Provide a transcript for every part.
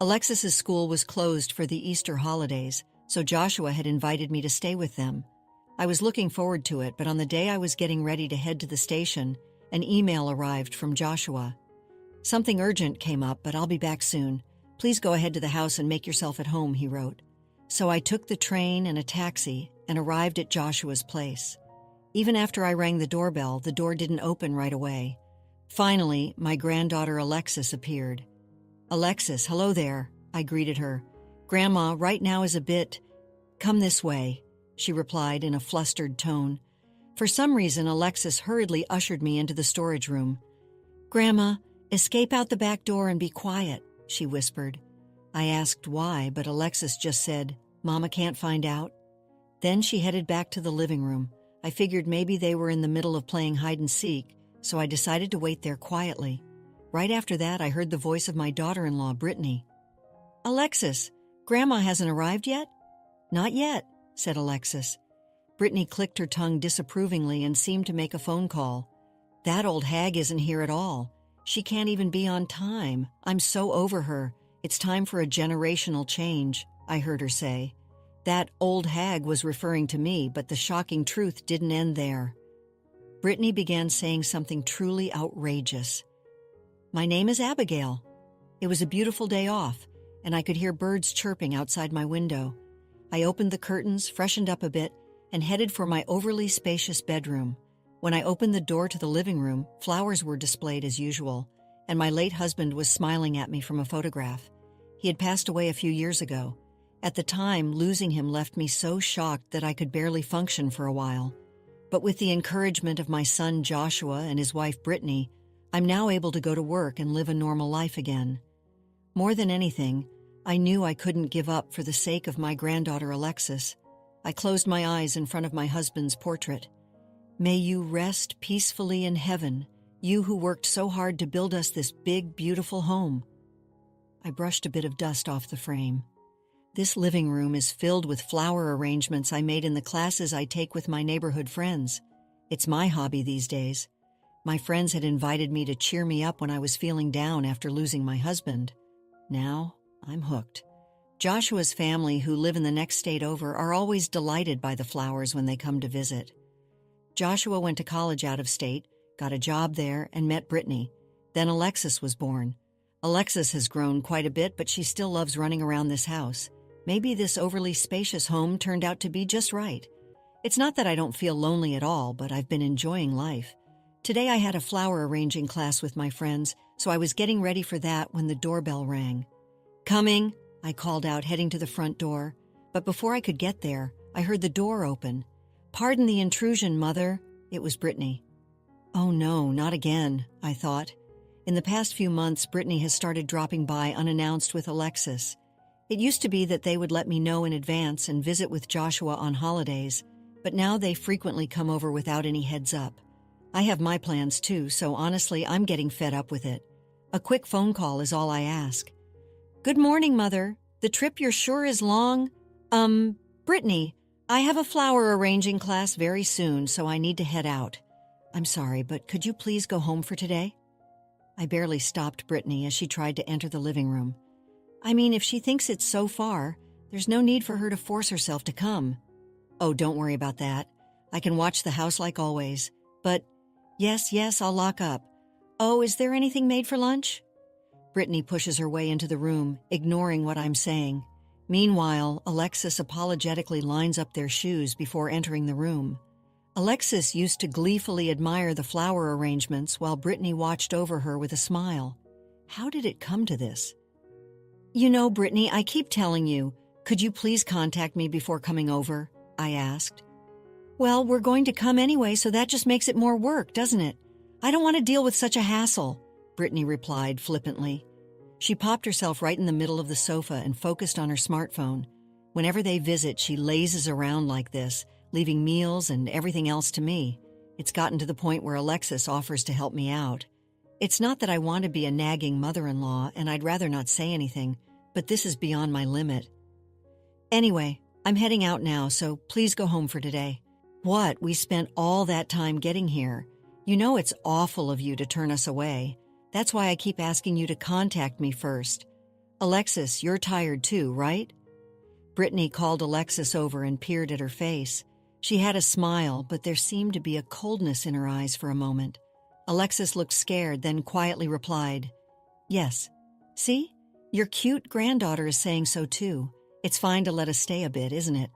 Alexis's school was closed for the Easter holidays, so Joshua had invited me to stay with them. I was looking forward to it, but on the day I was getting ready to head to the station, an email arrived from Joshua. "Something urgent came up, but I'll be back soon. Please go ahead to the house and make yourself at home," he wrote. So I took the train and a taxi and arrived at Joshua's place. Even after I rang the doorbell, the door didn't open right away. Finally, my granddaughter Alexis appeared. "Alexis, hello there," I greeted her. "Grandma, right now is a bit—" "Come this way," she replied in a flustered tone. For some reason, Alexis hurriedly ushered me into the storage room. "Grandma, escape out the back door and be quiet," she whispered. I asked why, but Alexis just said, "Mama can't find out." Then she headed back to the living room. I figured maybe they were in the middle of playing hide and seek, so I decided to wait there quietly. Right after that, I heard the voice of my daughter-in-law, Brittany. "Alexis, Grandma hasn't arrived yet?" "Not yet," said Alexis. Brittany clicked her tongue disapprovingly and seemed to make a phone call. "That old hag isn't here at all. She can't even be on time. I'm so over her. It's time for a generational change," I heard her say. That old hag was referring to me, but the shocking truth didn't end there. Brittany began saying something truly outrageous. "My name is Abigail." It was a beautiful day off, and I could hear birds chirping outside my window. I opened the curtains, freshened up a bit, and headed for my overly spacious bedroom. When I opened the door to the living room, flowers were displayed as usual, and my late husband was smiling at me from a photograph. He had passed away a few years ago. At the time, losing him left me so shocked that I could barely function for a while. But with the encouragement of my son Joshua and his wife Brittany, I'm now able to go to work and live a normal life again. More than anything, I knew I couldn't give up for the sake of my granddaughter Alexis. I closed my eyes in front of my husband's portrait. "May you rest peacefully in heaven, you who worked so hard to build us this big, beautiful home." I brushed a bit of dust off the frame. This living room is filled with flower arrangements I made in the classes I take with my neighborhood friends. It's my hobby these days. My friends had invited me to cheer me up when I was feeling down after losing my husband. Now, I'm hooked. Joshua's family, who live in the next state over, are always delighted by the flowers when they come to visit. Joshua went to college out of state, got a job there, and met Brittany. Then Alexis was born. Alexis has grown quite a bit, but she still loves running around this house. Maybe this overly spacious home turned out to be just right. It's not that I don't feel lonely at all, but I've been enjoying life. Today I had a flower arranging class with my friends, so I was getting ready for that when the doorbell rang. "Coming," I called out, heading to the front door. But before I could get there, I heard the door open. "Pardon the intrusion, Mother." It was Brittany. Oh no, not again, I thought. In the past few months, Brittany has started dropping by unannounced with Alexis. It used to be that they would let me know in advance and visit with Joshua on holidays, but now they frequently come over without any heads up. I have my plans too, so honestly, I'm getting fed up with it. A quick phone call is all I ask. "Good morning, Mother. The trip you're sure is long? Brittany, I have a flower arranging class very soon, so I need to head out. I'm sorry, but could you please go home for today?" I barely stopped Brittany as she tried to enter the living room. I mean, if she thinks it's so far, there's no need for her to force herself to come. "Oh, don't worry about that. I can watch the house like always. But, yes, I'll lock up. Oh, is there anything made for lunch?" Brittany pushes her way into the room, ignoring what I'm saying. Meanwhile, Alexis apologetically lines up their shoes before entering the room. Alexis used to gleefully admire the flower arrangements while Brittany watched over her with a smile. How did it come to this? "You know, Brittany, I keep telling you, could you please contact me before coming over?" I asked. "Well, we're going to come anyway, so that just makes it more work, doesn't it? I don't want to deal with such a hassle," Brittany replied flippantly. She popped herself right in the middle of the sofa and focused on her smartphone. Whenever they visit, she lazes around like this, leaving meals and everything else to me. It's gotten to the point where Alexis offers to help me out. It's not that I want to be a nagging mother-in-law, and I'd rather not say anything, but this is beyond my limit. Anyway, I'm heading out now, so please go home for today. What? We spent all that time getting here. You know it's awful of you to turn us away. That's why I keep asking you to contact me first. Alexis, you're tired too, right? Brittany called Alexis over and peered at her face. She had a smile, but there seemed to be a coldness in her eyes for a moment. Alexis looked scared, then quietly replied, "Yes. See? Your cute granddaughter is saying so too. It's fine to let us stay a bit, isn't it?"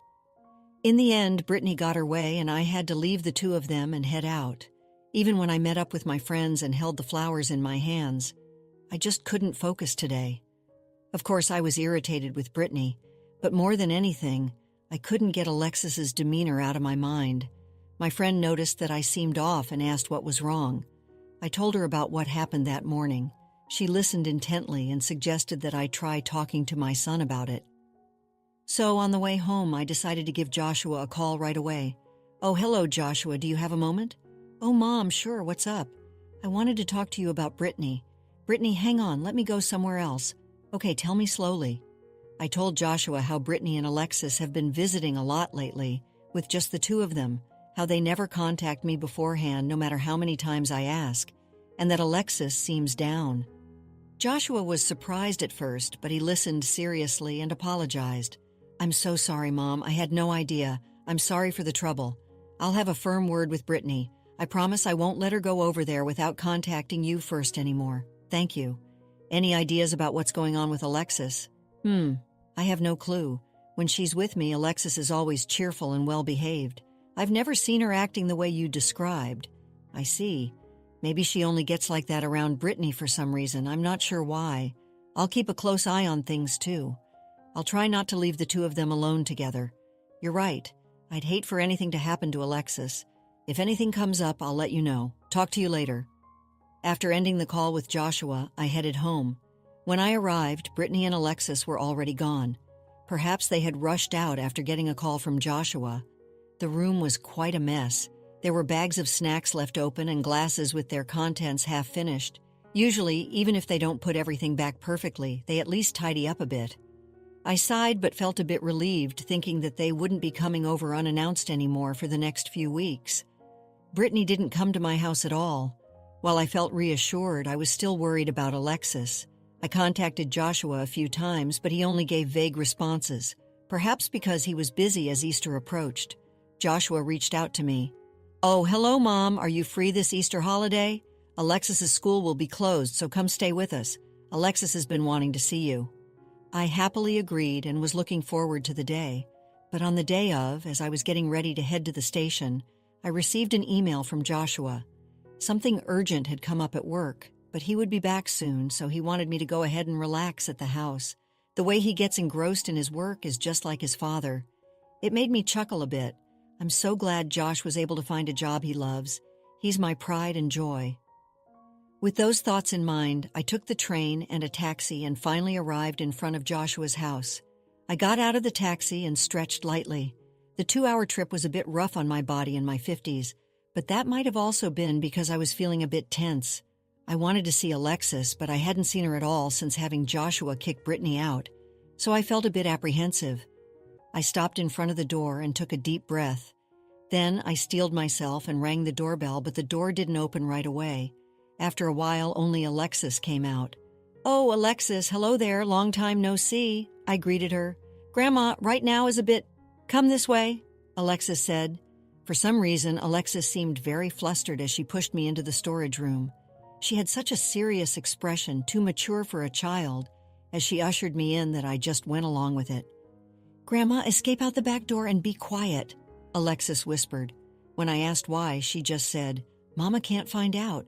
In the end, Brittany got her way and I had to leave the two of them and head out. Even when I met up with my friends and held the flowers in my hands, I just couldn't focus today. Of course, I was irritated with Brittany, but more than anything, I couldn't get Alexis's demeanor out of my mind. My friend noticed that I seemed off and asked what was wrong. I told her about what happened that morning. She listened intently and suggested that I try talking to my son about it. So on the way home, I decided to give Joshua a call right away. "Oh, hello, Joshua. Do you have a moment?" "Oh, Mom, sure. What's up?" "I wanted to talk to you about Brittany." "Brittany, hang on. Let me go somewhere else." "Okay, tell me slowly." I told Joshua how Brittany and Alexis have been visiting a lot lately, with just the two of them, how they never contact me beforehand no matter how many times I ask, and that Alexis seems down. Joshua was surprised at first, but he listened seriously and apologized. "I'm so sorry, Mom. I had no idea. I'm sorry for the trouble. I'll have a firm word with Brittany. I promise I won't let her go over there without contacting you first anymore. Thank you. Any ideas about what's going on with Alexis?" I have no clue. When she's with me, Alexis is always cheerful and well-behaved. I've never seen her acting the way you described." "I see. Maybe she only gets like that around Brittany for some reason. I'm not sure why. I'll keep a close eye on things, too. I'll try not to leave the two of them alone together. You're right. I'd hate for anything to happen to Alexis. If anything comes up, I'll let you know. Talk to you later." After ending the call with Joshua, I headed home. When I arrived, Brittany and Alexis were already gone. Perhaps they had rushed out after getting a call from Joshua. The room was quite a mess. There were bags of snacks left open and glasses with their contents half finished. Usually, even if they don't put everything back perfectly, they at least tidy up a bit. I sighed but felt a bit relieved, thinking that they wouldn't be coming over unannounced anymore for the next few weeks. Brittany didn't come to my house at all. While I felt reassured, I was still worried about Alexis. I contacted Joshua a few times, but he only gave vague responses, perhaps because he was busy as Easter approached. Joshua reached out to me. "Oh, hello, Mom. Are you free this Easter holiday? Alexis's school will be closed, so come stay with us. Alexis has been wanting to see you." I happily agreed and was looking forward to the day. But on the day of, as I was getting ready to head to the station, I received an email from Joshua. Something urgent had come up at work, but he would be back soon, so he wanted me to go ahead and relax at the house. The way he gets engrossed in his work is just like his father. It made me chuckle a bit. I'm so glad Josh was able to find a job he loves. He's my pride and joy. With those thoughts in mind, I took the train and a taxi and finally arrived in front of Joshua's house. I got out of the taxi and stretched lightly. The 2-hour trip was a bit rough on my body in my 50s, but that might have also been because I was feeling a bit tense. I wanted to see Alexis, but I hadn't seen her at all since having Joshua kick Brittany out, so I felt a bit apprehensive. I stopped in front of the door and took a deep breath. Then I steeled myself and rang the doorbell, but the door didn't open right away. After a while, only Alexis came out. "Oh, Alexis, hello there, long time no see," I greeted her. "Grandma, right now is a bit... Come this way," Alexis said. For some reason, Alexis seemed very flustered as she pushed me into the storage room. She had such a serious expression, too mature for a child, as she ushered me in that I just went along with it. "Grandma, escape out the back door and be quiet," Alexis whispered. When I asked why, she just said, "Mama can't find out."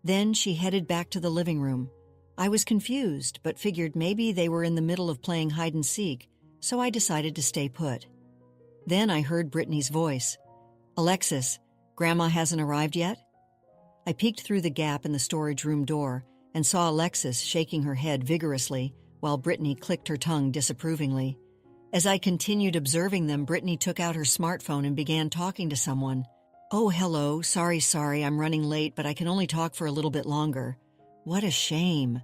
Then she headed back to the living room. I was confused, but figured maybe they were in the middle of playing hide-and-seek, so I decided to stay put. Then I heard Brittany's voice. "Alexis, Grandma hasn't arrived yet?" I peeked through the gap in the storage room door and saw Alexis shaking her head vigorously while Brittany clicked her tongue disapprovingly. As I continued observing them, Brittany took out her smartphone and began talking to someone. "Oh, hello. Sorry, I'm running late, but I can only talk for a little bit longer." What a shame.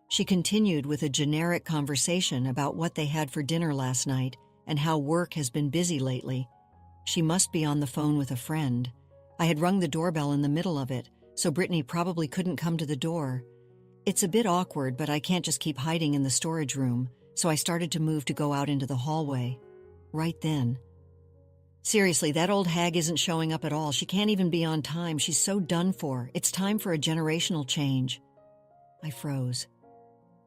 She continued with a generic conversation about what they had for dinner last night and how work has been busy lately. She must be on the phone with a friend. I had rung the doorbell in the middle of it, so Brittany probably couldn't come to the door. It's a bit awkward, but I can't just keep hiding in the storage room, so I started to move to go out into the hallway. Right then. Seriously, that old hag isn't showing up at all. She can't even be on time. She's so done for. It's time for a generational change. I froze.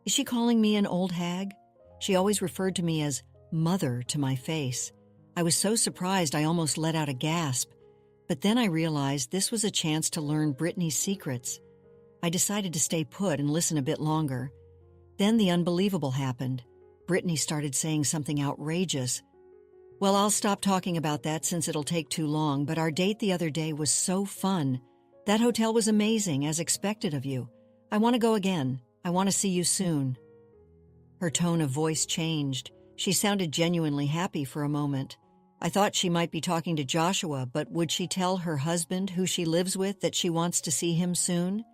Is she calling me an old hag? She always referred to me as mother to my face. I was so surprised I almost let out a gasp. But then I realized this was a chance to learn Brittany's secrets. I decided to stay put and listen a bit longer. Then the unbelievable happened. Brittany started saying something outrageous. Well, I'll stop talking about that since it'll take too long, but our date the other day was so fun. That hotel was amazing, as expected of you. I want to go again. I want to see you soon. Her tone of voice changed. She sounded genuinely happy for a moment. I thought she might be talking to Joshua, but would she tell her husband, who she lives with, that she wants to see him soon?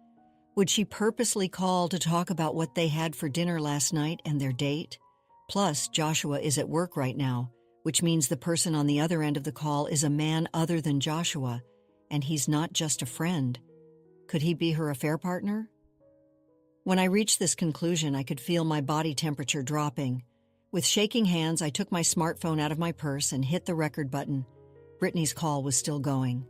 Would she purposely call to talk about what they had for dinner last night and their date? Plus, Joshua is at work right now, which means the person on the other end of the call is a man other than Joshua, and he's not just a friend. Could he be her affair partner? When I reached this conclusion, I could feel my body temperature dropping. With shaking hands, I took my smartphone out of my purse and hit the record button. Brittany's call was still going.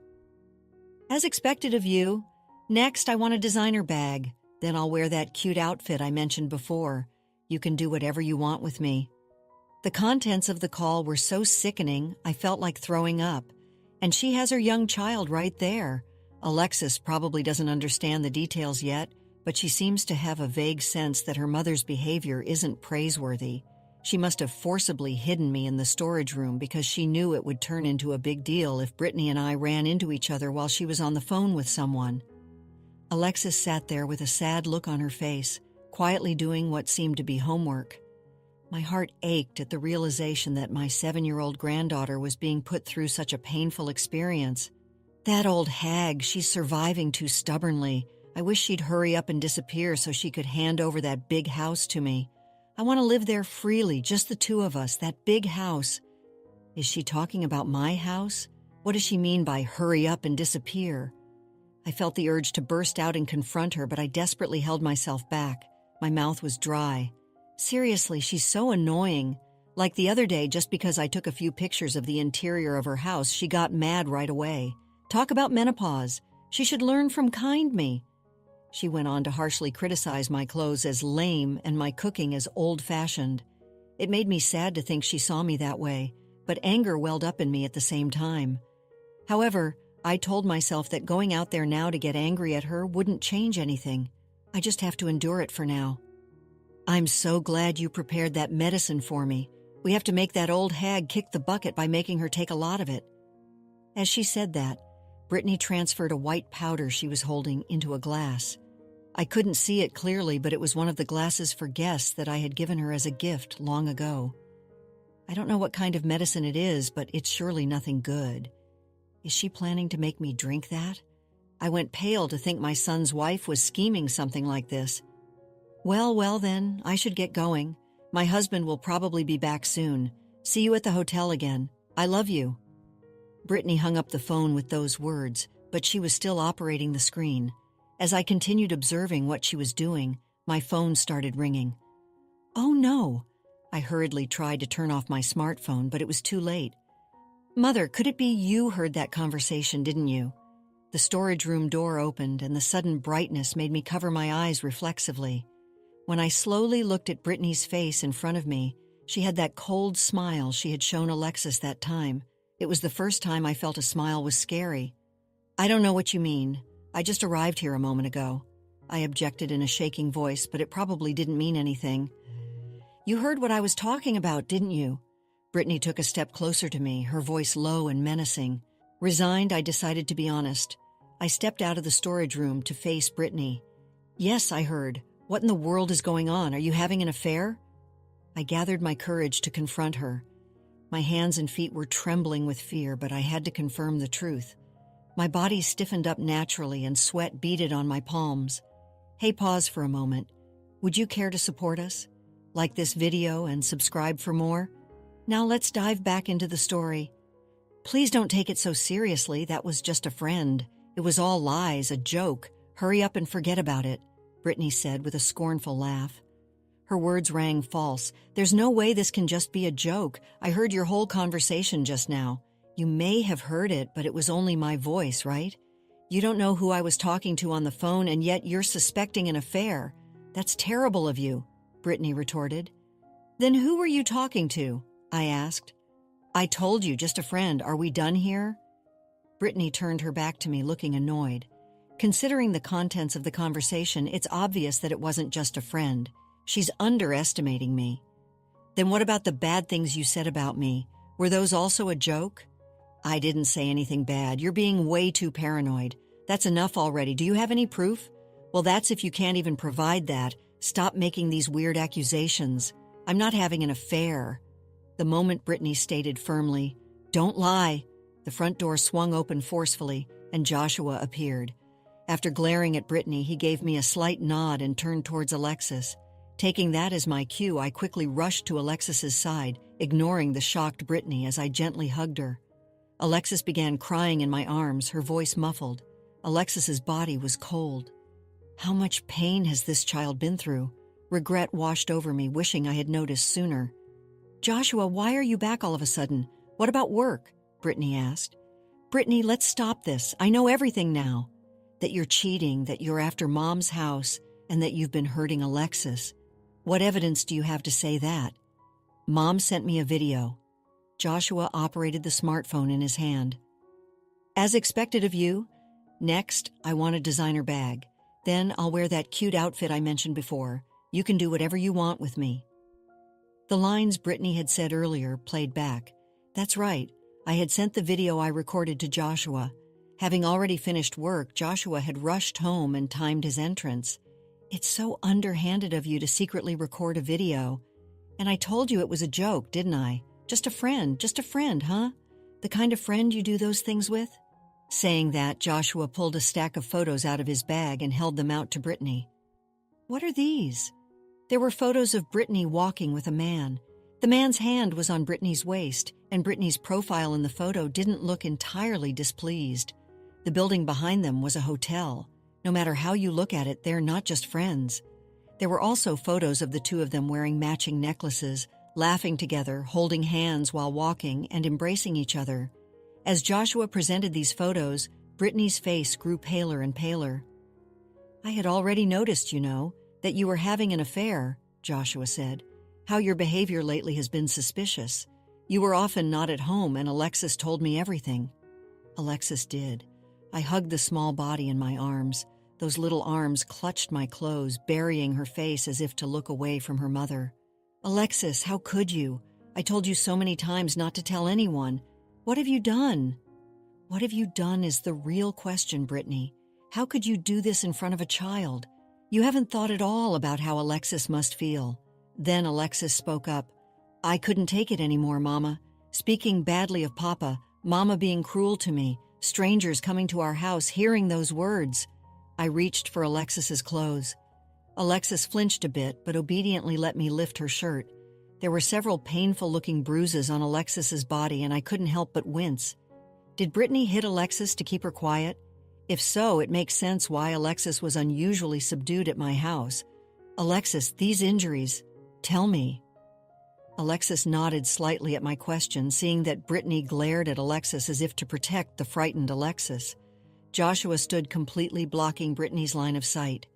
As expected of you. Next, I want a designer bag. Then I'll wear that cute outfit I mentioned before. You can do whatever you want with me. The contents of the call were so sickening, I felt like throwing up. And she has her young child right there. Alexis probably doesn't understand the details yet, but she seems to have a vague sense that her mother's behavior isn't praiseworthy. She must have forcibly hidden me in the storage room because she knew it would turn into a big deal if Brittany and I ran into each other while she was on the phone with someone. Alexis sat there with a sad look on her face, quietly doing what seemed to be homework. My heart ached at the realization that my 7-year-old granddaughter was being put through such a painful experience. That old hag, she's surviving too stubbornly. I wish she'd hurry up and disappear so she could hand over that big house to me. I want to live there freely, just the two of us, that big house. Is she talking about my house? What does she mean by hurry up and disappear? I felt the urge to burst out and confront her, but I desperately held myself back. My mouth was dry. Seriously, she's so annoying. Like the other day, just because I took a few pictures of the interior of her house, she got mad right away. Talk about menopause. She should learn from me. She went on to harshly criticize my clothes as lame and my cooking as old-fashioned. It made me sad to think she saw me that way, but anger welled up in me at the same time. However, I told myself that going out there now to get angry at her wouldn't change anything. I just have to endure it for now. I'm so glad you prepared that medicine for me. We have to make that old hag kick the bucket by making her take a lot of it. As she said that, Brittany transferred a white powder she was holding into a glass. I couldn't see it clearly, but it was one of the glasses for guests that I had given her as a gift long ago. I don't know what kind of medicine it is, but it's surely nothing good. Is she planning to make me drink that? I went pale to think my son's wife was scheming something like this. Well then, I should get going. My husband will probably be back soon. See you at the hotel again. I love you. Brittany hung up the phone with those words, but she was still operating the screen. As I continued observing what she was doing, my phone started ringing. Oh no! I hurriedly tried to turn off my smartphone, but it was too late. Mother, could it be you heard that conversation, didn't you? The storage room door opened, and the sudden brightness made me cover my eyes reflexively. When I slowly looked at Brittany's face in front of me, she had that cold smile she had shown Alexis that time. It was the first time I felt a smile was scary. I don't know what you mean. I just arrived here a moment ago. I objected in a shaking voice, but it probably didn't mean anything. You heard what I was talking about, didn't you? Brittany took a step closer to me, her voice low and menacing. Resigned, I decided to be honest. I stepped out of the storage room to face Brittany. Yes, I heard. What in the world is going on? Are you having an affair? I gathered my courage to confront her. My hands and feet were trembling with fear, but I had to confirm the truth. My body stiffened up naturally and sweat beaded on my palms. Hey, pause for a moment. Would you care to support us? Like this video and subscribe for more? Now let's dive back into the story. Please don't take it so seriously. That was just a friend. It was all lies, a joke. Hurry up and forget about it. Brittany said with a scornful laugh. Her words rang false. There's no way this can just be a joke. I heard your whole conversation just now. You may have heard it, but it was only my voice, right? You don't know who I was talking to on the phone, and yet you're suspecting an affair. That's terrible of you, Brittany retorted. Then who were you talking to? I asked. I told you, just a friend. Are we done here? Brittany turned her back to me, looking annoyed. Considering the contents of the conversation, it's obvious that it wasn't just a friend. She's underestimating me. Then what about the bad things you said about me? Were those also a joke? I didn't say anything bad. You're being way too paranoid. That's enough already. Do you have any proof? Well, that's if you can't even provide that. Stop making these weird accusations. I'm not having an affair. The moment Brittany stated firmly, "Don't lie," the front door swung open forcefully, and Joshua appeared. After glaring at Brittany, he gave me a slight nod and turned towards Alexis. Taking that as my cue, I quickly rushed to Alexis's side, ignoring the shocked Brittany as I gently hugged her. Alexis began crying in my arms, her voice muffled. Alexis's body was cold. How much pain has this child been through? Regret washed over me, wishing I had noticed sooner. Joshua, why are you back all of a sudden? What about work? Brittany asked. Brittany, let's stop this. I know everything now. That you're cheating, that you're after Mom's house, and that you've been hurting Alexis. What evidence do you have to say that? Mom sent me a video. Joshua operated the smartphone in his hand. As expected of you. Next, I want a designer bag. Then I'll wear that cute outfit I mentioned before. You can do whatever you want with me. The lines Brittany had said earlier played back. That's right. I had sent the video I recorded to Joshua. Having already finished work, Joshua had rushed home and timed his entrance. It's so underhanded of you to secretly record a video. And I told you it was a joke, didn't I? Just a friend, huh? The kind of friend you do those things with? Saying that, Joshua pulled a stack of photos out of his bag and held them out to Brittany. What are these? There were photos of Brittany walking with a man. The man's hand was on Brittany's waist, and Brittany's profile in the photo didn't look entirely displeased. The building behind them was a hotel. No matter how you look at it, they're not just friends. There were also photos of the two of them wearing matching necklaces, laughing together, holding hands while walking, and embracing each other. As Joshua presented these photos, Brittany's face grew paler and paler. I had already noticed, that you were having an affair, Joshua said. How your behavior lately has been suspicious. You were often not at home, and Alexis told me everything. Alexis did. I hugged the small body in my arms. Those little arms clutched my clothes, burying her face as if to look away from her mother. Alexis, how could you? I told you so many times not to tell anyone. What have you done? What have you done is the real question, Brittany. How could you do this in front of a child? You haven't thought at all about how Alexis must feel. Then Alexis spoke up. I couldn't take it anymore, Mama. Speaking badly of Papa, Mama being cruel to me, strangers coming to our house, hearing those words. I reached for Alexis's clothes. Alexis flinched a bit, but obediently let me lift her shirt. There were several painful-looking bruises on Alexis's body, and I couldn't help but wince. Did Brittany hit Alexis to keep her quiet? If so, it makes sense why Alexis was unusually subdued at my house. Alexis, these injuries, tell me. Alexis nodded slightly at my question, seeing that Brittany glared at Alexis as if to protect the frightened Alexis. Joshua stood completely blocking Brittany's line of sight.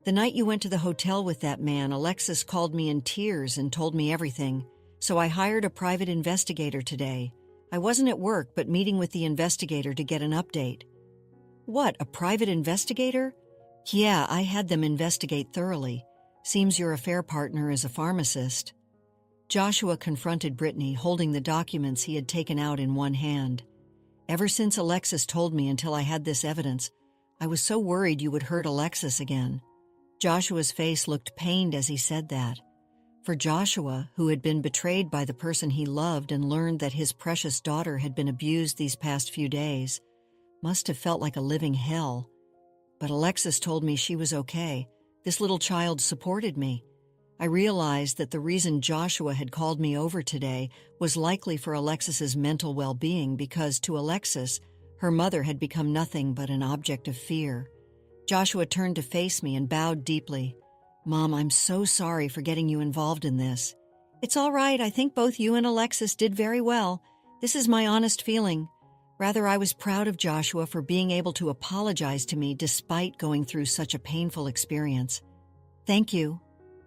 The night you went to the hotel with that man, Alexis called me in tears and told me everything, so I hired a private investigator today. I wasn't at work, but meeting with the investigator to get an update. What, a private investigator? Yeah, I had them investigate thoroughly. Seems your affair partner is a pharmacist. Joshua confronted Brittany, holding the documents he had taken out in one hand. Ever since Alexis told me until I had this evidence, I was so worried you would hurt Alexis again. Joshua's face looked pained as he said that. For Joshua, who had been betrayed by the person he loved and learned that his precious daughter had been abused these past few days, must have felt like a living hell. But Alexis told me she was okay. This little child supported me. I realized that the reason Joshua had called me over today was likely for Alexis's mental well-being because to Alexis, her mother had become nothing but an object of fear. Joshua turned to face me and bowed deeply. "Mom, I'm so sorry for getting you involved in this." "It's all right. I think both you and Alexis did very well. This is my honest feeling." Rather, I was proud of Joshua for being able to apologize to me despite going through such a painful experience. "Thank you,"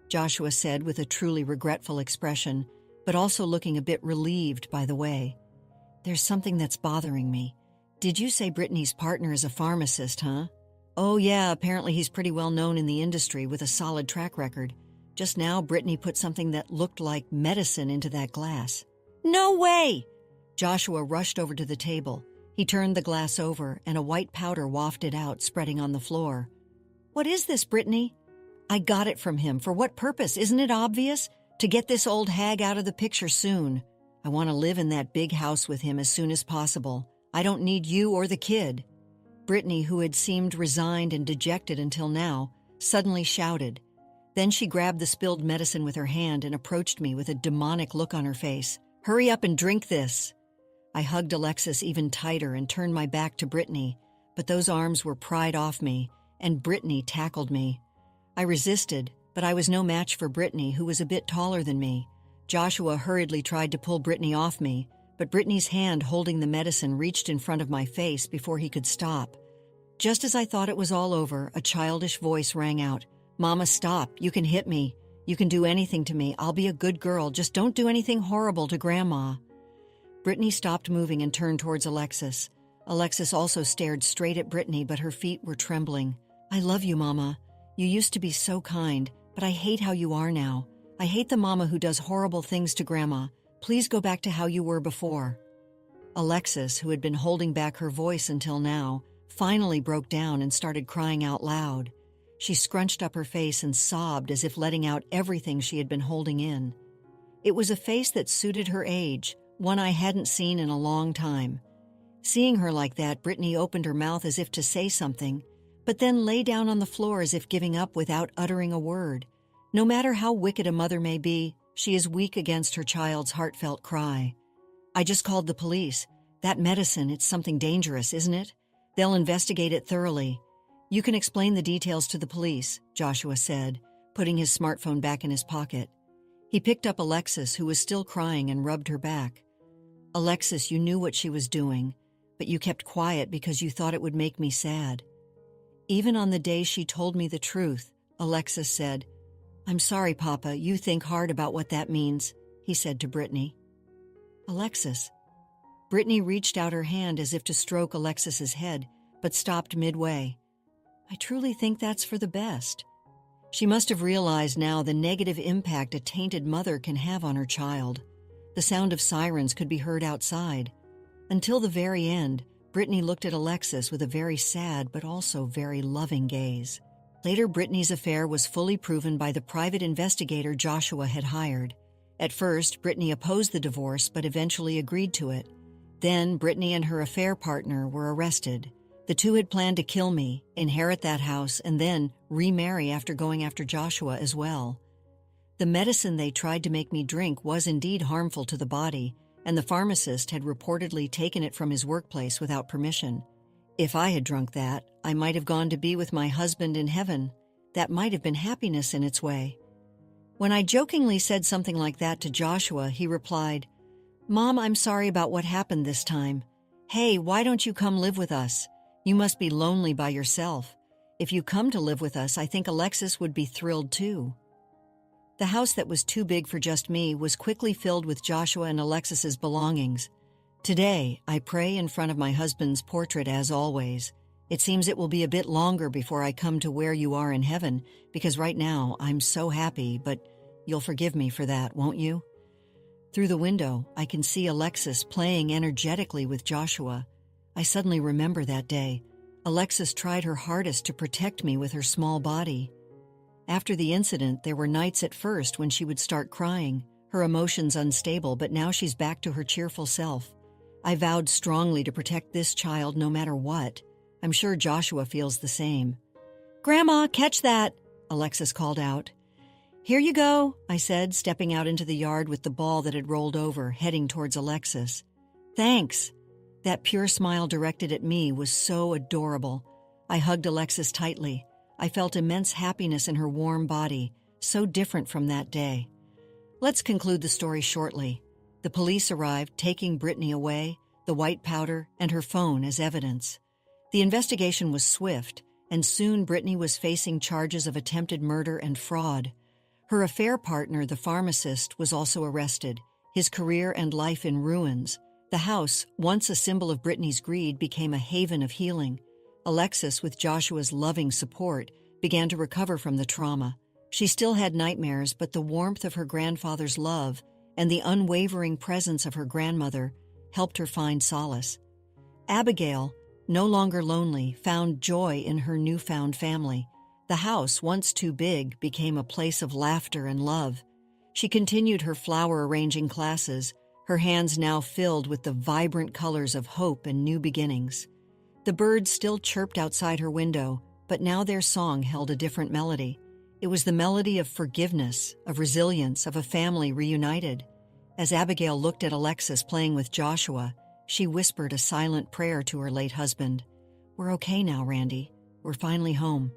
Joshua said with a truly regretful expression, but also looking a bit relieved by the way. "There's something that's bothering me. Did you say Brittany's partner is a pharmacist, huh?" "Oh yeah, apparently he's pretty well known in the industry with a solid track record. Just now, Brittany put something that looked like medicine into that glass." "No way!" Joshua rushed over to the table. He turned the glass over, and a white powder wafted out, spreading on the floor. "What is this, Brittany?" "I got it from him. For what purpose? Isn't it obvious? To get this old hag out of the picture soon. I want to live in that big house with him as soon as possible. I don't need you or the kid." Brittany, who had seemed resigned and dejected until now, suddenly shouted. Then she grabbed the spilled medicine with her hand and approached me with a demonic look on her face. "Hurry up and drink this." I hugged Alexis even tighter and turned my back to Brittany, but those arms were pried off me, and Brittany tackled me. I resisted, but I was no match for Brittany, who was a bit taller than me. Joshua hurriedly tried to pull Brittany off me, but Brittany's hand holding the medicine reached in front of my face before he could stop. Just as I thought it was all over, a childish voice rang out. "Mama, stop. You can hit me. You can do anything to me. I'll be a good girl. Just don't do anything horrible to Grandma." Brittany stopped moving and turned towards Alexis. Alexis also stared straight at Brittany, but her feet were trembling. "I love you, Mama. You used to be so kind, but I hate how you are now. I hate the mama who does horrible things to Grandma. Please go back to how you were before." Alexis, who had been holding back her voice until now, finally broke down and started crying out loud. She scrunched up her face and sobbed as if letting out everything she had been holding in. It was a face that suited her age, one I hadn't seen in a long time. Seeing her like that, Brittany opened her mouth as if to say something, but then lay down on the floor as if giving up without uttering a word. No matter how wicked a mother may be, she is weak against her child's heartfelt cry. "I just called the police. That medicine, it's something dangerous, isn't it? They'll investigate it thoroughly. You can explain the details to the police," Joshua said, putting his smartphone back in his pocket. He picked up Alexis, who was still crying, and rubbed her back. "Alexis, you knew what she was doing, but you kept quiet because you thought it would make me sad." "Even on the day she told me the truth," Alexis said. "I'm sorry, Papa, you think hard about what that means," he said to Brittany. "Alexis." Brittany reached out her hand as if to stroke Alexis's head, but stopped midway. "I truly think that's for the best." She must have realized now the negative impact a tainted mother can have on her child. The sound of sirens could be heard outside. Until the very end, Brittany looked at Alexis with a very sad but also very loving gaze. Later, Brittany's affair was fully proven by the private investigator Joshua had hired. At first, Brittany opposed the divorce but eventually agreed to it. Then, Brittany and her affair partner were arrested. The two had planned to kill me, inherit that house, and then remarry after going after Joshua as well. The medicine they tried to make me drink was indeed harmful to the body, and the pharmacist had reportedly taken it from his workplace without permission. If I had drunk that, I might have gone to be with my husband in heaven. That might have been happiness in its way. When I jokingly said something like that to Joshua, he replied, "Mom, I'm sorry about what happened this time. Hey, why don't you come live with us? You must be lonely by yourself. If you come to live with us, I think Alexis would be thrilled too." The house that was too big for just me was quickly filled with Joshua and Alexis's belongings. Today, I pray in front of my husband's portrait as always. It seems it will be a bit longer before I come to where you are in heaven, because right now I'm so happy, but you'll forgive me for that, won't you? Through the window, I can see Alexis playing energetically with Joshua. I suddenly remember that day. Alexis tried her hardest to protect me with her small body. After the incident, there were nights at first when she would start crying, her emotions unstable, but now she's back to her cheerful self. I vowed strongly to protect this child no matter what. I'm sure Joshua feels the same. "Grandma, catch that!" Alexis called out. "Here you go," I said, stepping out into the yard with the ball that had rolled over, heading towards Alexis. "Thanks." That pure smile directed at me was so adorable. I hugged Alexis tightly. I felt immense happiness in her warm body, so different from that day. Let's conclude the story shortly. The police arrived, taking Brittany away, the white powder, and her phone as evidence. The investigation was swift, and soon Brittany was facing charges of attempted murder and fraud. Her affair partner, the pharmacist, was also arrested, his career and life in ruins. The house, once a symbol of Brittany's greed, became a haven of healing. Alexis, with Joshua's loving support, began to recover from the trauma. She still had nightmares, but the warmth of her grandfather's love and the unwavering presence of her grandmother helped her find solace. Abigail, no longer lonely, found joy in her newfound family. The house, once too big, became a place of laughter and love. She continued her flower arranging classes, her hands now filled with the vibrant colors of hope and new beginnings. The birds still chirped outside her window, but now their song held a different melody. It was the melody of forgiveness, of resilience, of a family reunited. As Abigail looked at Alexis playing with Joshua, she whispered a silent prayer to her late husband. "We're okay now, Randy. We're finally home."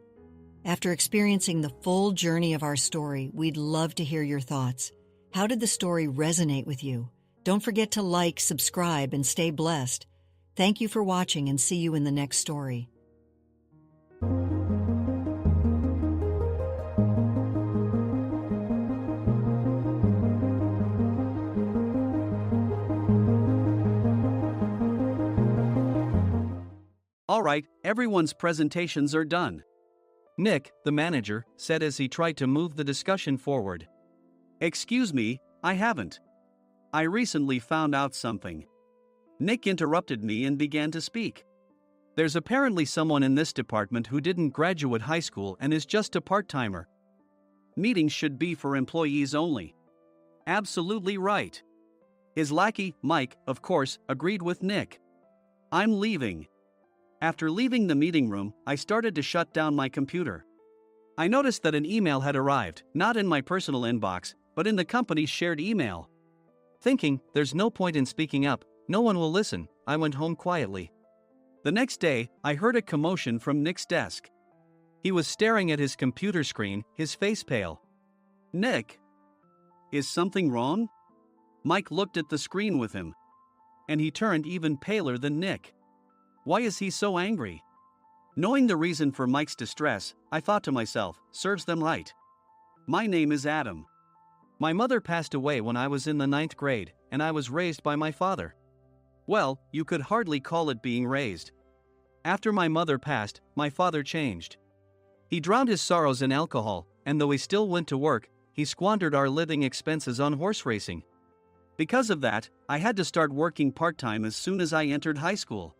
After experiencing the full journey of our story, we'd love to hear your thoughts. How did the story resonate with you? Don't forget to like, subscribe, and stay blessed. Thank you for watching, and see you in the next story. All right, everyone's presentations are done. Nick, the manager, said as he tried to move the discussion forward. Excuse me, I haven't. I recently found out something. Nick interrupted me and began to speak. There's apparently someone in this department who didn't graduate high school and is just a part-timer. Meetings should be for employees only. Absolutely right. His lackey, Mike, of course, agreed with Nick. I'm leaving. After leaving the meeting room, I started to shut down my computer. I noticed that an email had arrived, not in my personal inbox, but in the company's shared email. Thinking, there's no point in speaking up, no one will listen, I went home quietly. The next day, I heard a commotion from Nick's desk. He was staring at his computer screen, his face pale. Nick! Is something wrong? Mike looked at the screen with him. And he turned even paler than Nick. Why is he so angry? Knowing the reason for Mike's distress, I thought to myself, serves them right. My name is Adam. My mother passed away when I was in the 9th grade, and I was raised by my father. Well, you could hardly call it being raised. After my mother passed, my father changed. He drowned his sorrows in alcohol, and though he still went to work, he squandered our living expenses on horse racing. Because of that, I had to start working part-time as soon as I entered high school.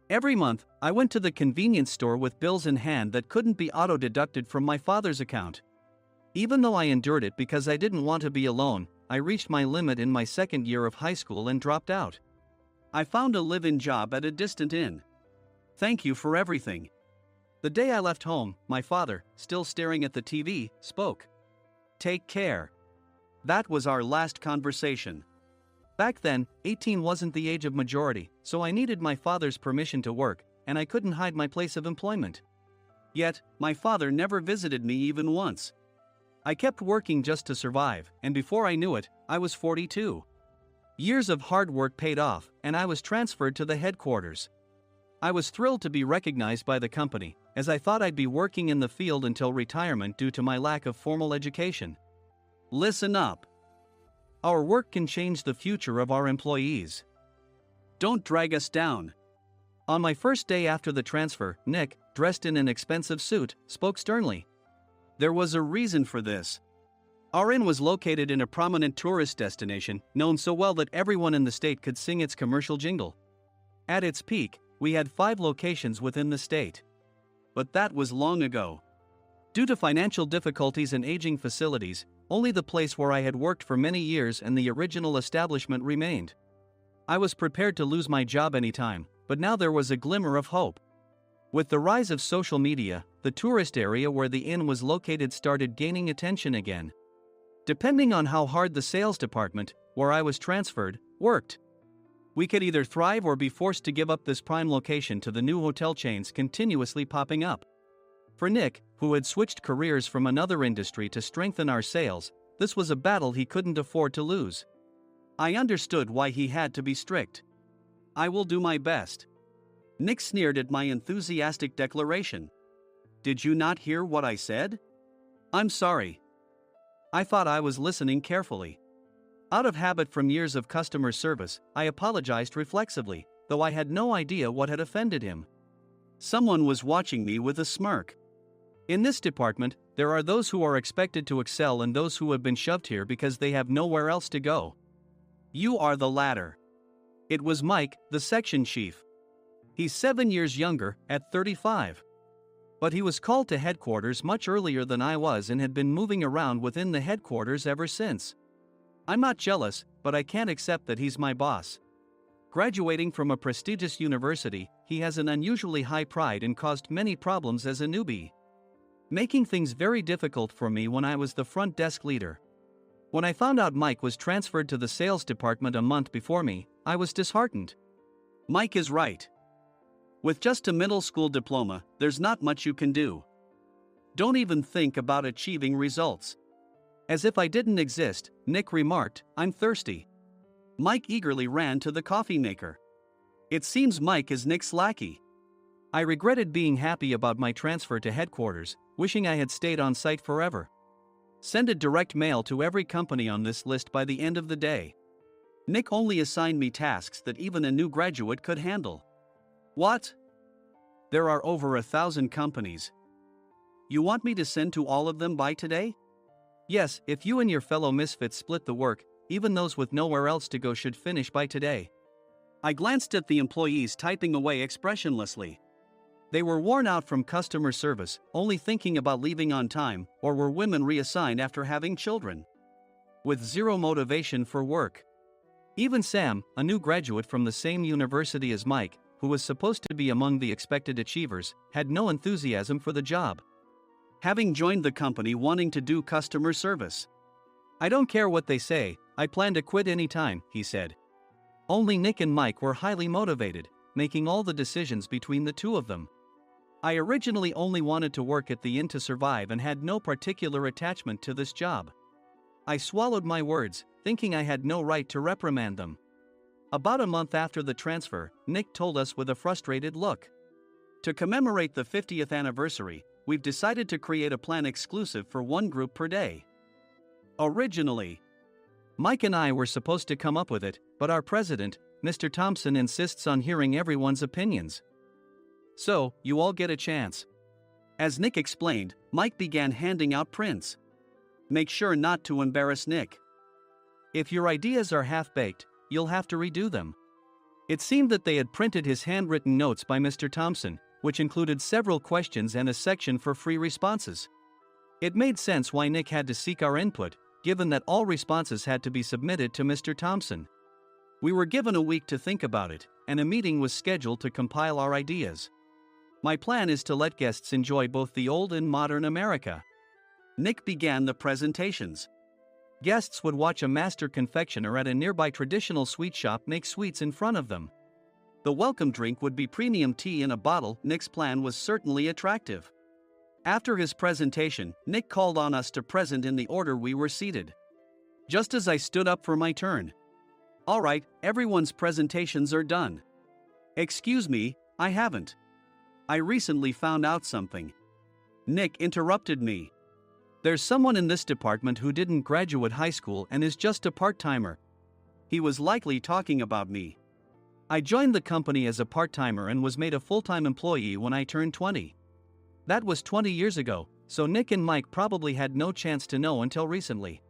Every month, I went to the convenience store with bills in hand that couldn't be auto-deducted from my father's account. Even though I endured it because I didn't want to be alone, I reached my limit in my second year of high school and dropped out. I found a live-in job at a distant inn. Thank you for everything. The day I left home, my father, still staring at the TV, spoke. Take care. That was our last conversation. Back then, 18 wasn't the age of majority, so I needed my father's permission to work, and I couldn't hide my place of employment. Yet, my father never visited me even once. I kept working just to survive, and before I knew it, I was 42. Years of hard work paid off, and I was transferred to the headquarters. I was thrilled to be recognized by the company, as I thought I'd be working in the field until retirement due to my lack of formal education. Listen up. Our work can change the future of our employees. Don't drag us down. On my first day after the transfer, Nick, dressed in an expensive suit, spoke sternly. There was a reason for this. Our inn was located in a prominent tourist destination, known so well that everyone in the state could sing its commercial jingle. At its peak, we had 5 locations within the state. But that was long ago. Due to financial difficulties and aging facilities, only the place where I had worked for many years and the original establishment remained. I was prepared to lose my job anytime, but now there was a glimmer of hope. With the rise of social media, the tourist area where the inn was located started gaining attention again. Depending on how hard the sales department, where I was transferred, worked. We could either thrive or be forced to give up this prime location to the new hotel chains continuously popping up. For Nick, who had switched careers from another industry to strengthen our sales, this was a battle he couldn't afford to lose. I understood why he had to be strict. I will do my best. Nick sneered at my enthusiastic declaration. Did you not hear what I said? I'm sorry. I thought I was listening carefully. Out of habit from years of customer service, I apologized reflexively, though I had no idea what had offended him. Someone was watching me with a smirk. In this department, there are those who are expected to excel and those who have been shoved here because they have nowhere else to go. You are the latter. It was Mike, the section chief. He's 7 years younger, at 35. But he was called to headquarters much earlier than I was and had been moving around within the headquarters ever since. I'm not jealous, but I can't accept that he's my boss. Graduating from a prestigious university, he has an unusually high pride and caused many problems as a newbie, making things very difficult for me when I was the front desk leader. When I found out Mike was transferred to the sales department a month before me, I was disheartened. Mike is right. With just a middle school diploma, there's not much you can do. Don't even think about achieving results. As if I didn't exist, Nick remarked, I'm thirsty. Mike eagerly ran to the coffee maker. It seems Mike is Nick's lackey. I regretted being happy about my transfer to headquarters, wishing I had stayed on site forever. Send a direct mail to every company on this list by the end of the day. Nick only assigned me tasks that even a new graduate could handle. What? There are over 1,000 companies. You want me to send to all of them by today? Yes, if you and your fellow misfits split the work, even those with nowhere else to go should finish by today. I glanced at the employees typing away expressionlessly. They were worn out from customer service, only thinking about leaving on time, or were women reassigned after having children, with zero motivation for work. Even Sam, a new graduate from the same university as Mike, who was supposed to be among the expected achievers, had no enthusiasm for the job, having joined the company wanting to do customer service. I don't care what they say, I plan to quit anytime, he said. Only Nick and Mike were highly motivated, making all the decisions between the two of them. I originally only wanted to work at the inn to survive and had no particular attachment to this job. I swallowed my words, thinking I had no right to reprimand them. About a month after the transfer, Nick told us with a frustrated look. To commemorate the 50th anniversary, we've decided to create a plan exclusive for one group per day. Originally, Mike and I were supposed to come up with it, but our president, Mr. Thompson, insists on hearing everyone's opinions. So, you all get a chance. As Nick explained, Mike began handing out prints. Make sure not to embarrass Nick. If your ideas are half-baked, you'll have to redo them. It seemed that they had printed his handwritten notes by Mr. Thompson, which included several questions and a section for free responses. It made sense why Nick had to seek our input, given that all responses had to be submitted to Mr. Thompson. We were given a week to think about it, and a meeting was scheduled to compile our ideas. My plan is to let guests enjoy both the old and modern America. Nick began the presentations. Guests would watch a master confectioner at a nearby traditional sweet shop make sweets in front of them. The welcome drink would be premium tea in a bottle. Nick's plan was certainly attractive. After his presentation, Nick called on us to present in the order we were seated. Just as I stood up for my turn. All right, everyone's presentations are done. Excuse me, I haven't. I recently found out something. Nick interrupted me. There's someone in this department who didn't graduate high school and is just a part-timer. He was likely talking about me. I joined the company as a part-timer and was made a full-time employee when I turned 20. That was 20 years ago, so Nick and Mike probably had no chance to know until recently.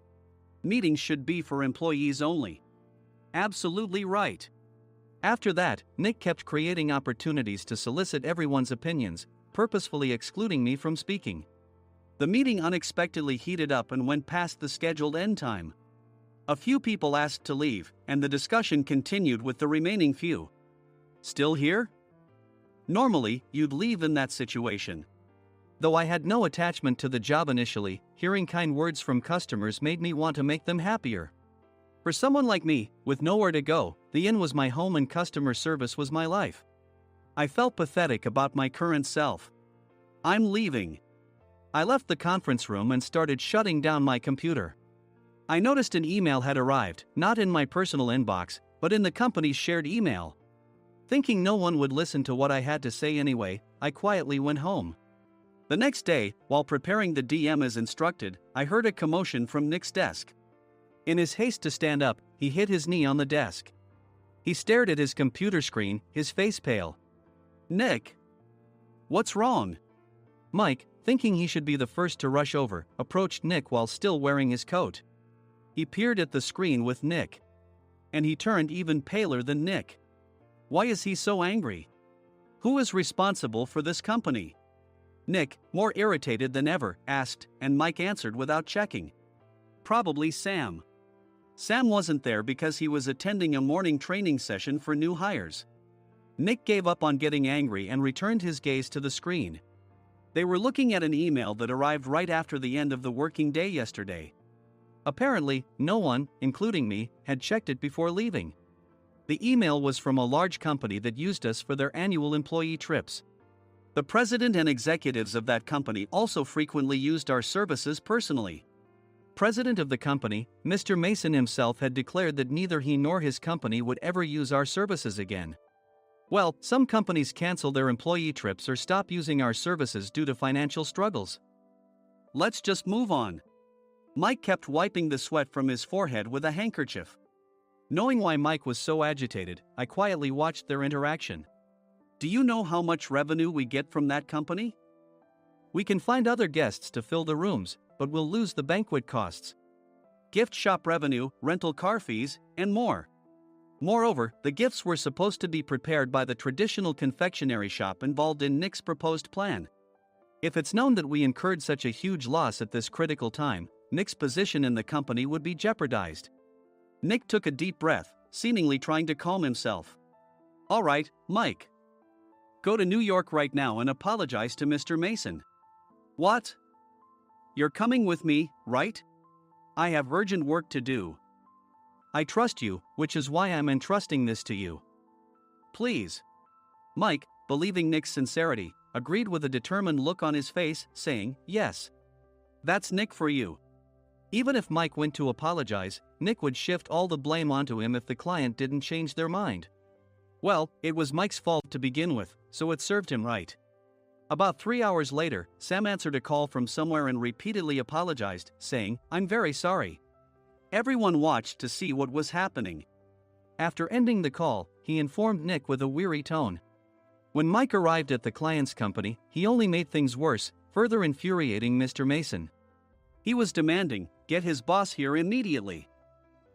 Meetings should be for employees only. Absolutely right. After that, Nick kept creating opportunities to solicit everyone's opinions, purposefully excluding me from speaking. The meeting unexpectedly heated up and went past the scheduled end time. A few people asked to leave, and the discussion continued with the remaining few. Still here? Normally, you'd leave in that situation. Though I had no attachment to the job initially, hearing kind words from customers made me want to make them happier. For someone like me, with nowhere to go, the inn was my home and customer service was my life. I felt pathetic about my current self. I'm leaving. I left the conference room and started shutting down my computer. I noticed an email had arrived, not in my personal inbox, but in the company's shared email. Thinking no one would listen to what I had to say anyway, I quietly went home. The next day, while preparing the DM as instructed, I heard a commotion from Nick's desk. In his haste to stand up, he hit his knee on the desk. He stared at his computer screen, his face pale. "Nick! What's wrong?" Mike, thinking he should be the first to rush over, approached Nick while still wearing his coat. He peered at the screen with Nick. And he turned even paler than Nick. Why is he so angry? Who is responsible for this company? Nick, more irritated than ever, asked, and Mike answered without checking. Probably Sam. Sam wasn't there because he was attending a morning training session for new hires. Nick gave up on getting angry and returned his gaze to the screen. They were looking at an email that arrived right after the end of the working day yesterday. Apparently, no one, including me, had checked it before leaving. The email was from a large company that used us for their annual employee trips. The president and executives of that company also frequently used our services personally. President of the company, Mr. Mason himself, had declared that neither he nor his company would ever use our services again. Well, some companies cancel their employee trips or stop using our services due to financial struggles. Let's just move on. Mike kept wiping the sweat from his forehead with a handkerchief. Knowing why Mike was so agitated, I quietly watched their interaction. Do you know how much revenue we get from that company? We can find other guests to fill the rooms, but we'll lose the banquet costs, gift shop revenue, rental car fees, and more. Moreover, the gifts were supposed to be prepared by the traditional confectionery shop involved in Nick's proposed plan. If it's known that we incurred such a huge loss at this critical time, Nick's position in the company would be jeopardized. Nick took a deep breath, seemingly trying to calm himself. All right, Mike. Go to New York right now and apologize to Mr. Mason. What? You're coming with me, right? I have urgent work to do. I trust you, which is why I'm entrusting this to you. Please. Mike, believing Nick's sincerity, agreed with a determined look on his face, saying, yes. That's Nick for you. Even if Mike went to apologize, Nick would shift all the blame onto him if the client didn't change their mind. Well, it was Mike's fault to begin with, so it served him right. About 3 hours later, Sam answered a call from somewhere and repeatedly apologized, saying, I'm very sorry. Everyone watched to see what was happening. After ending the call, he informed Nick with a weary tone. When Mike arrived at the client's company, he only made things worse, further infuriating Mr. Mason. He was demanding, get his boss here immediately.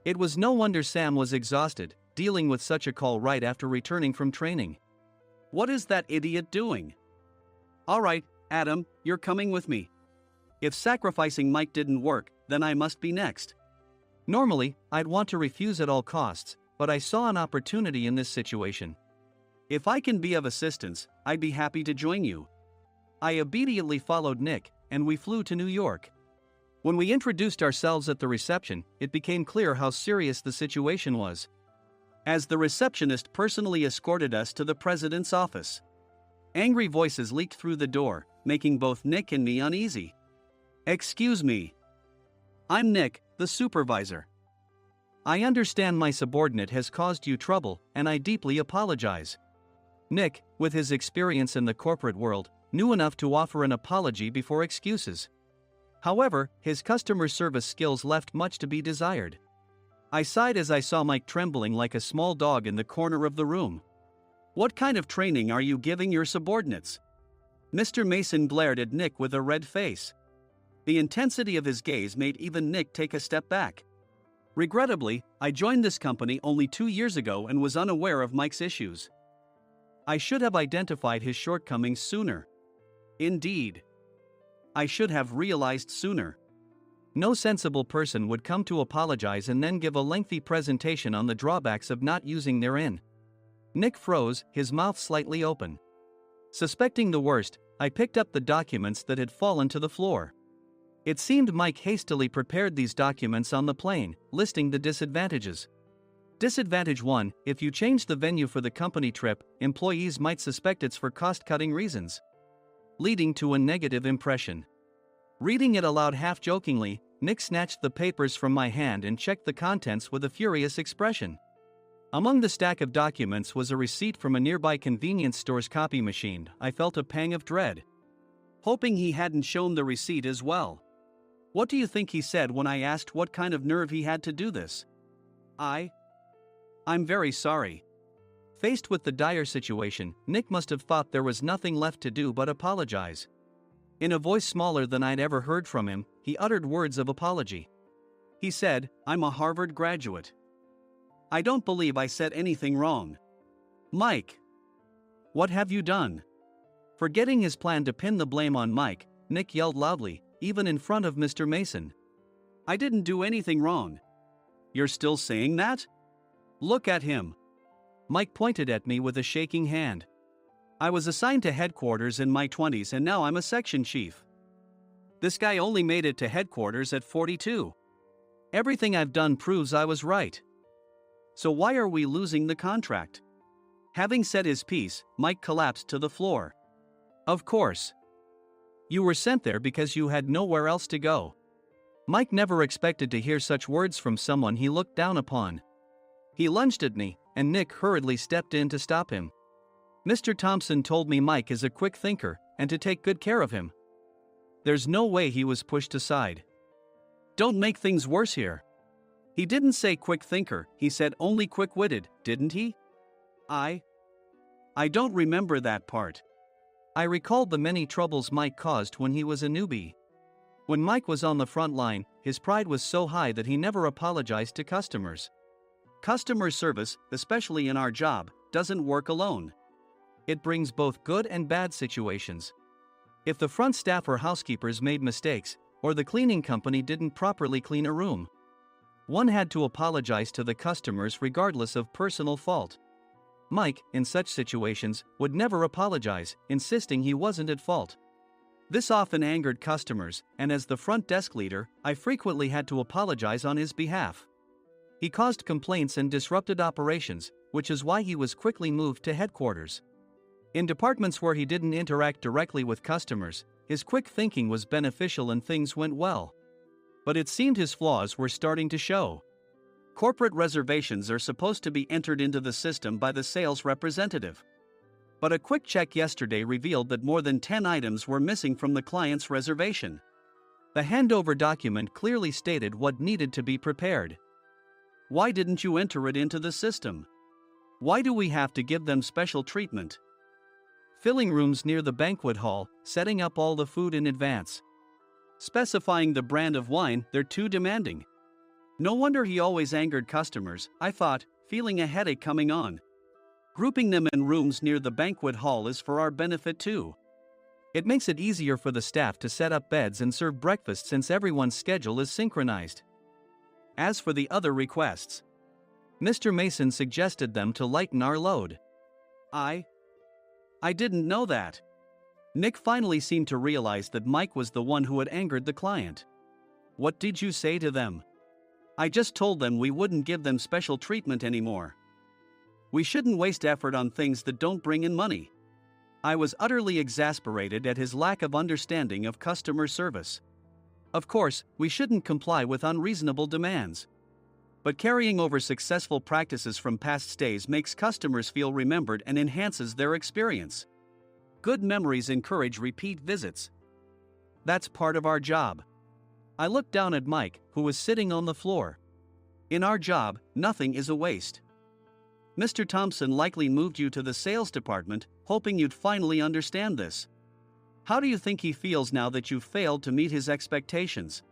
It was no wonder Sam was exhausted, dealing with such a call right after returning from training. What is that idiot doing? All right, Adam, you're coming with me. If sacrificing Mike didn't work, then I must be next. Normally, I'd want to refuse at all costs, but I saw an opportunity in this situation. If I can be of assistance, I'd be happy to join you. I immediately followed Nick, and we flew to New York. When we introduced ourselves at the reception, it became clear how serious the situation was, as the receptionist personally escorted us to the president's office. Angry voices leaked through the door, making both Nick and me uneasy. Excuse me. I'm Nick, the supervisor. I understand my subordinate has caused you trouble, and I deeply apologize. Nick, with his experience in the corporate world, knew enough to offer an apology before excuses. However, his customer service skills left much to be desired. I sighed as I saw Mike trembling like a small dog in the corner of the room. What kind of training are you giving your subordinates? Mr. Mason glared at Nick with a red face. The intensity of his gaze made even Nick take a step back. Regrettably, I joined this company only 2 years ago and was unaware of Mike's issues. I should have identified his shortcomings sooner. Indeed. I should have realized sooner. No sensible person would come to apologize and then give a lengthy presentation on the drawbacks of not using their inn. Nick froze, his mouth slightly open. Suspecting the worst, I picked up the documents that had fallen to the floor. It seemed Mike hastily prepared these documents on the plane, listing the disadvantages. Disadvantage 1: if you change the venue for the company trip, employees might suspect it's for cost-cutting reasons, leading to a negative impression. Reading it aloud half-jokingly, Nick snatched the papers from my hand and checked the contents with a furious expression. Among the stack of documents was a receipt from a nearby convenience store's copy machine. I felt a pang of dread, hoping he hadn't shown the receipt as well. What do you think he said when I asked what kind of nerve he had to do this? I'm very sorry. Faced with the dire situation, Nick must have thought there was nothing left to do but apologize. In a voice smaller than I'd ever heard from him, he uttered words of apology. He said, "I'm a Harvard graduate. I don't believe I said anything wrong." Mike! What have you done? Forgetting his plan to pin the blame on Mike, Nick yelled loudly, even in front of Mr. Mason. "I didn't do anything wrong." "You're still saying that? Look at him." Mike pointed at me with a shaking hand. "I was assigned to headquarters in my 20s and now I'm a section chief. This guy only made it to headquarters at 42. Everything I've done proves I was right. So why are we losing the contract?" Having said his piece, Mike collapsed to the floor. "Of course. You were sent there because you had nowhere else to go." Mike never expected to hear such words from someone he looked down upon. He lunged at me, and Nick hurriedly stepped in to stop him. "Mr. Thompson told me Mike is a quick thinker, and to take good care of him." There's no way he was pushed aside. "Don't make things worse here. He didn't say quick thinker, he said only quick-witted, didn't he?" I don't remember that part." I recalled the many troubles Mike caused when he was a newbie. When Mike was on the front line, his pride was so high that he never apologized to customers. Customer service, especially in our job, doesn't work alone. It brings both good and bad situations. If the front staff or housekeepers made mistakes, or the cleaning company didn't properly clean a room, one had to apologize to the customers regardless of personal fault. Mike, in such situations, would never apologize, insisting he wasn't at fault. This often angered customers, and as the front desk leader, I frequently had to apologize on his behalf. He caused complaints and disrupted operations, which is why he was quickly moved to headquarters. In departments where he didn't interact directly with customers, his quick thinking was beneficial and things went well. But it seemed his flaws were starting to show. Corporate reservations are supposed to be entered into the system by the sales representative. But a quick check yesterday revealed that more than 10 items were missing from the client's reservation. The handover document clearly stated what needed to be prepared. Why didn't you enter it into the system? Why do we have to give them special treatment? Filling rooms near the banquet hall, setting up all the food in advance. Specifying the brand of wine, they're too demanding. No wonder he always angered customers, I thought, feeling a headache coming on. Grouping them in rooms near the banquet hall is for our benefit too. It makes it easier for the staff to set up beds and serve breakfast since everyone's schedule is synchronized. As for the other requests, Mr. Mason suggested them to lighten our load. I didn't know that. Nick finally seemed to realize that Mike was the one who had angered the client. What did you say to them? I just told them we wouldn't give them special treatment anymore. We shouldn't waste effort on things that don't bring in money. I was utterly exasperated at his lack of understanding of customer service. Of course, we shouldn't comply with unreasonable demands. But carrying over successful practices from past stays makes customers feel remembered and enhances their experience. Good memories encourage repeat visits. That's part of our job. I looked down at Mike, who was sitting on the floor. In our job, nothing is a waste. Mr. Thompson likely moved you to the sales department, hoping you'd finally understand this. How do you think he feels now that you failed to meet his expectations?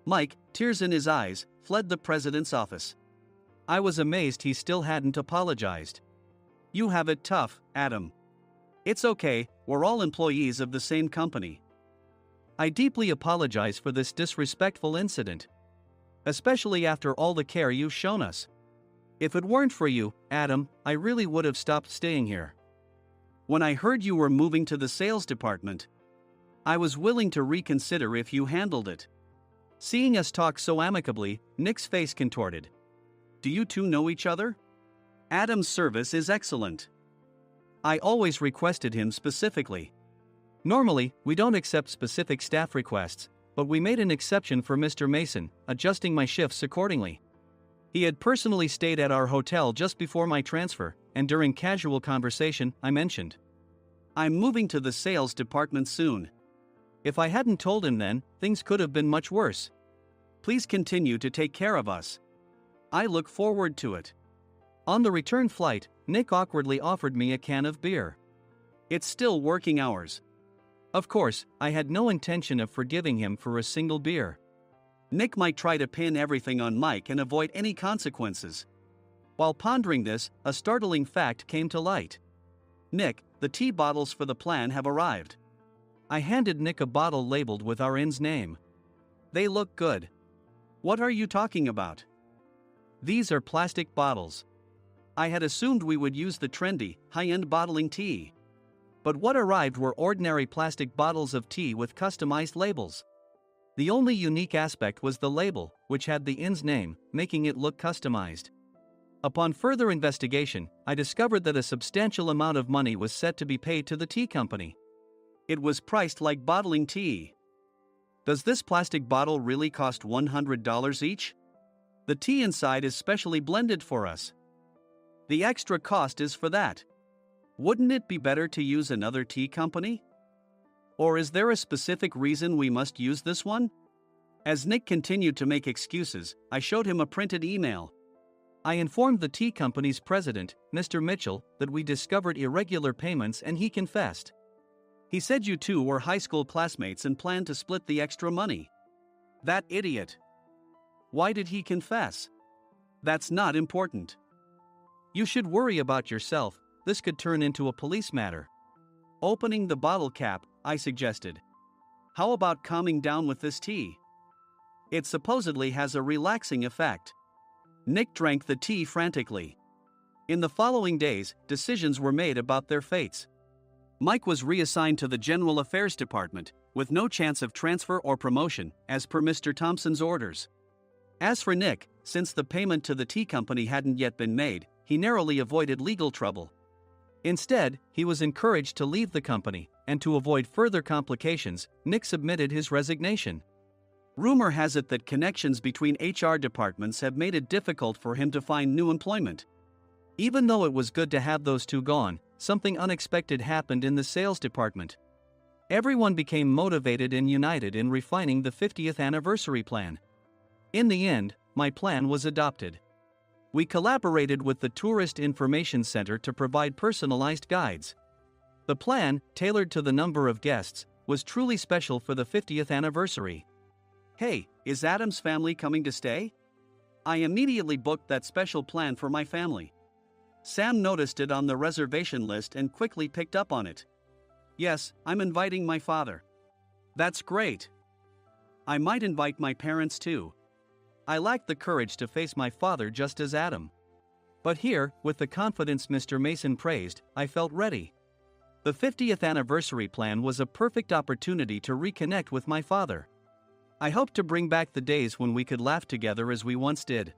Mike, tears in his eyes, fled the president's office. I was amazed he still hadn't apologized. You have it tough, Adam. It's okay, we're all employees of the same company. I deeply apologize for this disrespectful incident. Especially after all the care you've shown us. If it weren't for you, Adam, I really would have stopped staying here. When I heard you were moving to the sales department, I was willing to reconsider if you handled it. Seeing us talk so amicably, Nick's face contorted. Do you two know each other? Adam's service is excellent. I always requested him specifically. Normally, we don't accept specific staff requests, but we made an exception for Mr. Mason, adjusting my shifts accordingly. He had personally stayed at our hotel just before my transfer, and during casual conversation, I mentioned, I'm moving to the sales department soon. If I hadn't told him then, things could have been much worse. Please continue to take care of us. I look forward to it. On the return flight, Nick awkwardly offered me a can of beer. It's still working hours. Of course, I had no intention of forgiving him for a single beer. Nick might try to pin everything on Mike and avoid any consequences. While pondering this, a startling fact came to light. Nick, the tea bottles for the plan have arrived. I handed Nick a bottle labeled with our inn's name. They look good. What are you talking about? These are plastic bottles. I had assumed we would use the trendy, high-end bottling tea. But what arrived were ordinary plastic bottles of tea with customized labels. The only unique aspect was the label, which had the inn's name, making it look customized. Upon further investigation, I discovered that a substantial amount of money was set to be paid to the tea company. It was priced like bottling tea. Does this plastic bottle really cost $100 each? The tea inside is specially blended for us. The extra cost is for that. Wouldn't it be better to use another tea company? Or is there a specific reason we must use this one? As Nick continued to make excuses, I showed him a printed email. I informed the tea company's president, Mr. Mitchell, that we discovered irregular payments and he confessed. He said you two were high school classmates and planned to split the extra money. That idiot. Why did he confess? That's not important. You should worry about yourself, this could turn into a police matter. Opening the bottle cap, I suggested. How about calming down with this tea? It supposedly has a relaxing effect. Nick drank the tea frantically. In the following days, decisions were made about their fates. Mike was reassigned to the General Affairs Department, with no chance of transfer or promotion, as per Mr. Thompson's orders. As for Nick, since the payment to the tea company hadn't yet been made, he narrowly avoided legal trouble. Instead, he was encouraged to leave the company, and to avoid further complications, Nick submitted his resignation. Rumor has it that connections between HR departments have made it difficult for him to find new employment. Even though it was good to have those two gone, something unexpected happened in the sales department. Everyone became motivated and united in refining the 50th anniversary plan. In the end, my plan was adopted. We collaborated with the Tourist Information Center to provide personalized guides. The plan, tailored to the number of guests, was truly special for the 50th anniversary. Hey, is Adam's family coming to stay? I immediately booked that special plan for my family. Sam noticed it on the reservation list and quickly picked up on it. Yes, I'm inviting my father. That's great. I might invite my parents too. I lacked the courage to face my father just as Adam. But here, with the confidence Mr. Mason praised, I felt ready. The 50th anniversary plan was a perfect opportunity to reconnect with my father. I hoped to bring back the days when we could laugh together as we once did.